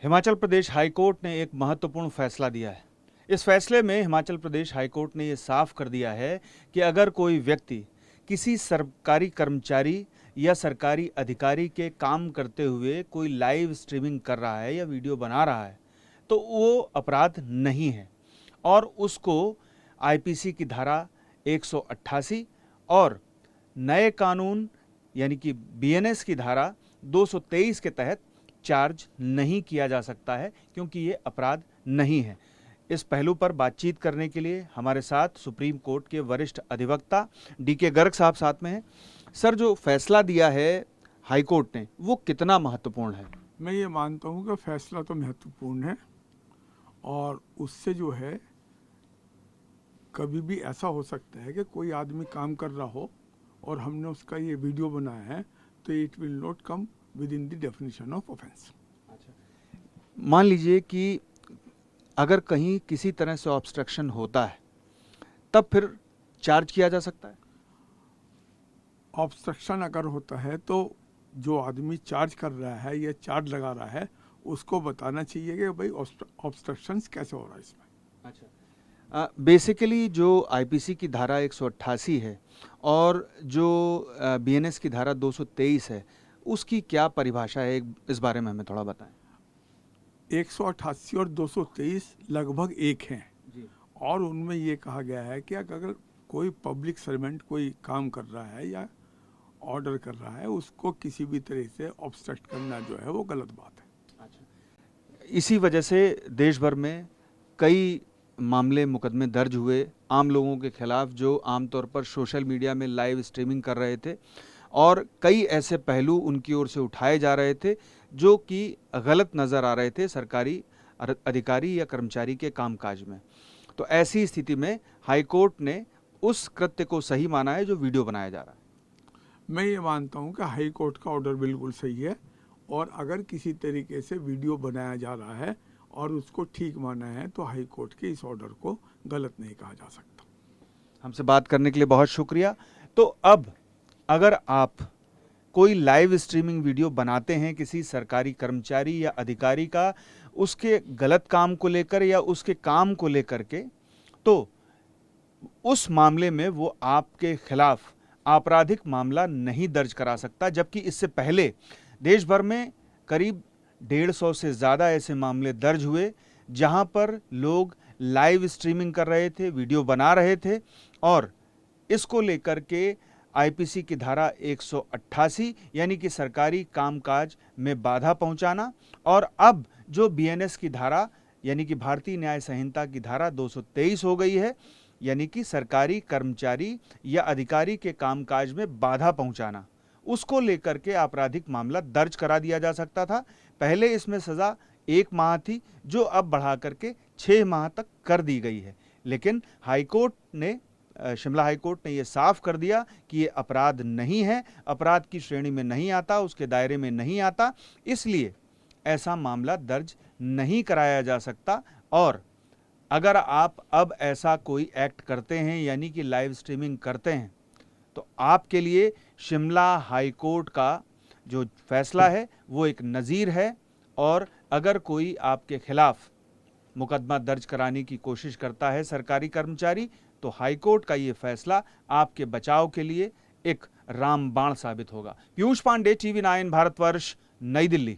Himachal Pradesh high court ने एक महत्वपूर्ण फैसला दिया है। इस फैसले में हिमाचल प्रदेश हाई कोर्ट ने ये साफ कर दिया है कि अगर कोई व्यक्ति किसी सरकारी कर्मचारी या सरकारी अधिकारी के काम करते हुए कोई लाइव स्ट्रीमिंग कर रहा है या वीडियो बना रहा है तो वो अपराध नहीं है और उसको आईपीसी की धारा 188 और नए कानून यानी कि बीएनएस की धारा 223 के तहत चार्ज नहीं किया जा सकता है क्योंकि ये अपराध नहीं है। इस पहलू पर बातचीत करने के लिए हमारे साथ सुप्रीम कोर्ट के वरिष्ठ अधिवक्ता डीके गर्ग साहब साथ में हैं। सर, जो फैसला दिया है हाई कोर्ट ने वो कितना महत्वपूर्ण है? मैं ये मानता हूँ कि फैसला तो महत्वपूर्ण है और उससे जो है कभी भी ऐसा हो सकता है कि कोई आदमी काम कर रहा हो और हमने उसका ये वीडियो बनाया है तो it will not come with in the definition of offence. मान लीजिए कि अगर कहीं किसी तरह से ऑब्स्ट्रक्शन होता है तब फिर चार्ज किया जा सकता है? ऑब्स्ट्रक्शन अगर होता है तो जो आदमी चार्ज कर रहा है या चार्ज लगा रहा है उसको बताना चाहिए कि भाई ऑब्स्ट्रक्शन कैसे हो रहा है इसमें। अच्छा, बेसिकली जो आईपीसी की धारा 188 है और जो बीएनएस की धारा 223 है उसकी क्या परिभाषा है, इस बारे में हमें थोड़ा बताएं। 188 और 223 लगभग एक हैं जी। और उनमें ये कहा गया है कि अगर कोई पब्लिक सर्वेंट कोई काम कर रहा है या ऑर्डर कर रहा है उसको किसी भी तरह से ऑब्स्ट्रक्ट करना जो है वो गलत बात है। अच्छा, इसी वजह से देश भर में कई मामले मुकदमे दर्ज हुए आम लोगों के खिलाफ जो आमतौर पर सोशल मीडिया में लाइव स्ट्रीमिंग कर रहे थे और कई ऐसे पहलू उनकी ओर से उठाए जा रहे थे जो कि गलत नज़र आ रहे थे सरकारी अधिकारी या कर्मचारी के कामकाज में। तो ऐसी स्थिति में हाई कोर्ट ने उस कृत्य को सही माना है जो वीडियो बनाया जा रहा है। मैं ये मानता हूँ कि हाई कोर्ट का ऑर्डर बिल्कुल सही है और अगर किसी तरीके से वीडियो बनाया जा रहा है और उसको ठीक माना है तो हाई कोर्ट के इस ऑर्डर को गलत नहीं कहा जा सकता। हमसे बात करने के लिए बहुत शुक्रिया। तो अब अगर आप कोई लाइव स्ट्रीमिंग वीडियो बनाते हैं किसी सरकारी कर्मचारी या अधिकारी का उसके गलत काम को लेकर या उसके काम को लेकर के, तो उस मामले में वो आपके खिलाफ आपराधिक मामला नहीं दर्ज करा सकता, जबकि इससे पहले देश भर में करीब 150 से ज़्यादा ऐसे मामले दर्ज हुए जहां पर लोग लाइव स्ट्रीमिंग कर रहे थे, वीडियो बना रहे थे और इसको लेकर के आईपीसी की धारा 188 यानी कि सरकारी कामकाज में बाधा पहुंचाना और अब जो बीएनएस की धारा यानी कि भारतीय न्याय संहिता की धारा 223 हो गई है यानी कि सरकारी कर्मचारी या अधिकारी के कामकाज में बाधा पहुंचाना, उसको लेकर के आपराधिक मामला दर्ज करा दिया जा सकता था। पहले इसमें सज़ा 1 माह थी जो अब बढ़ा करके 6 माह तक कर दी गई है, लेकिन हाईकोर्ट ने शिमला हाईकोर्ट ने यह साफ कर दिया कि ये अपराध नहीं है, अपराध की श्रेणी में नहीं आता, उसके दायरे में नहीं आता, इसलिए ऐसा मामला दर्ज नहीं कराया जा सकता। और अगर आप अब ऐसा कोई एक्ट करते हैं यानी कि लाइव स्ट्रीमिंग करते हैं तो आपके लिए शिमला हाईकोर्ट का जो फैसला है वो एक नज़ीर है और अगर कोई आपके खिलाफ मुकदमा दर्ज कराने की कोशिश करता है सरकारी कर्मचारी तो हाईकोर्ट का ये फैसला आपके बचाव के लिए एक रामबाण साबित होगा। पीयूष पांडे, टीवी 9 भारतवर्ष, नई दिल्ली।